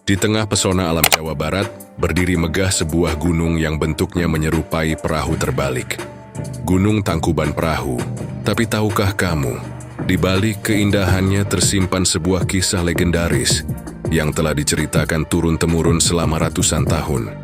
Di tengah pesona alam Jawa Barat, berdiri megah sebuah gunung yang bentuknya menyerupai perahu terbalik. Gunung Tangkuban Perahu. Tapi tahukah kamu, di balik keindahannya tersimpan sebuah kisah legendaris yang telah diceritakan turun-temurun selama ratusan tahun.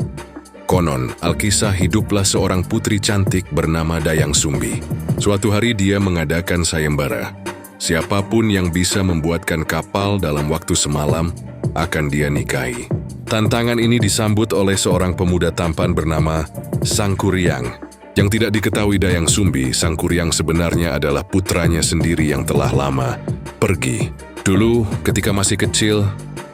Konon, Alkisah hiduplah seorang putri cantik bernama Dayang Sumbi. Suatu hari dia mengadakan sayembara. Siapapun yang bisa membuatkan kapal dalam waktu semalam akan dia nikahi. Tantangan ini disambut oleh seorang pemuda tampan bernama Sangkuriang. Yang tidak diketahui Dayang Sumbi, Sangkuriang sebenarnya adalah putranya sendiri yang telah lama pergi. Dulu, ketika masih kecil,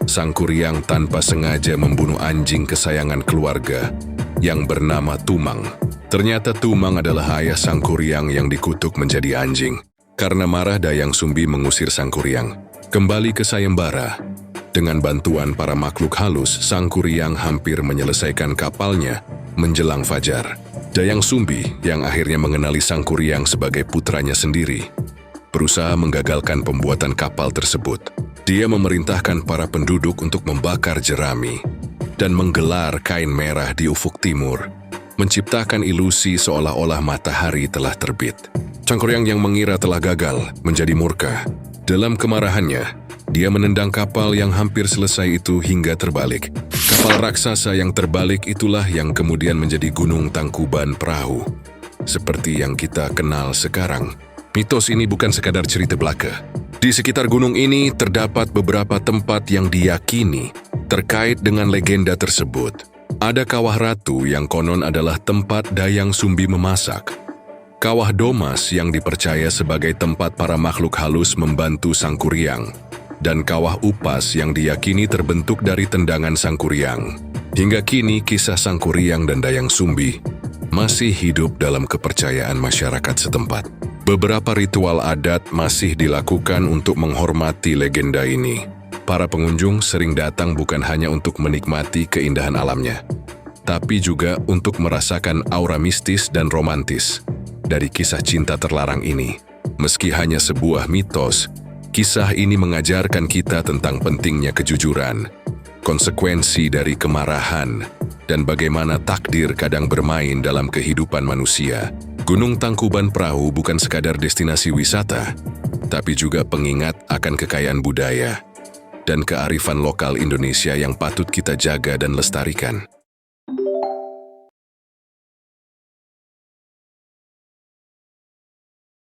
Sangkuriang tanpa sengaja membunuh anjing kesayangan keluarga yang bernama Tumang. Ternyata Tumang adalah ayah Sangkuriang yang dikutuk menjadi anjing. Karena marah, Dayang Sumbi mengusir Sangkuriang kembali ke sayembara. Dengan bantuan para makhluk halus, Sangkuriang hampir menyelesaikan kapalnya menjelang fajar. Dayang Sumbi, yang akhirnya mengenali Sangkuriang sebagai putranya sendiri, berusaha menggagalkan pembuatan kapal tersebut. Dia memerintahkan para penduduk untuk membakar jerami dan menggelar kain merah di ufuk timur, menciptakan ilusi seolah-olah matahari telah terbit. Sangkuriang yang mengira telah gagal menjadi murka. Dalam kemarahannya, dia menendang kapal yang hampir selesai itu hingga terbalik. Kapal raksasa yang terbalik itulah yang kemudian menjadi Gunung Tangkuban Perahu, seperti yang kita kenal sekarang. Mitos ini bukan sekadar cerita belaka. Di sekitar gunung ini terdapat beberapa tempat yang diyakini terkait dengan legenda tersebut. Ada Kawah Ratu yang konon adalah tempat Dayang Sumbi memasak. Kawah Domas yang dipercaya sebagai tempat para makhluk halus membantu Sangkuriang. Dan Kawah Upas yang diyakini terbentuk dari tendangan Sangkuriang. Hingga kini kisah Sangkuriang dan Dayang Sumbi masih hidup dalam kepercayaan masyarakat setempat. Beberapa ritual adat masih dilakukan untuk menghormati legenda ini. Para pengunjung sering datang bukan hanya untuk menikmati keindahan alamnya, tapi juga untuk merasakan aura mistis dan romantis dari kisah cinta terlarang ini. Meski hanya sebuah mitos, kisah ini mengajarkan kita tentang pentingnya kejujuran, konsekuensi dari kemarahan, dan bagaimana takdir kadang bermain dalam kehidupan manusia. Gunung Tangkuban Perahu bukan sekadar destinasi wisata, tapi juga pengingat akan kekayaan budaya dan kearifan lokal Indonesia yang patut kita jaga dan lestarikan.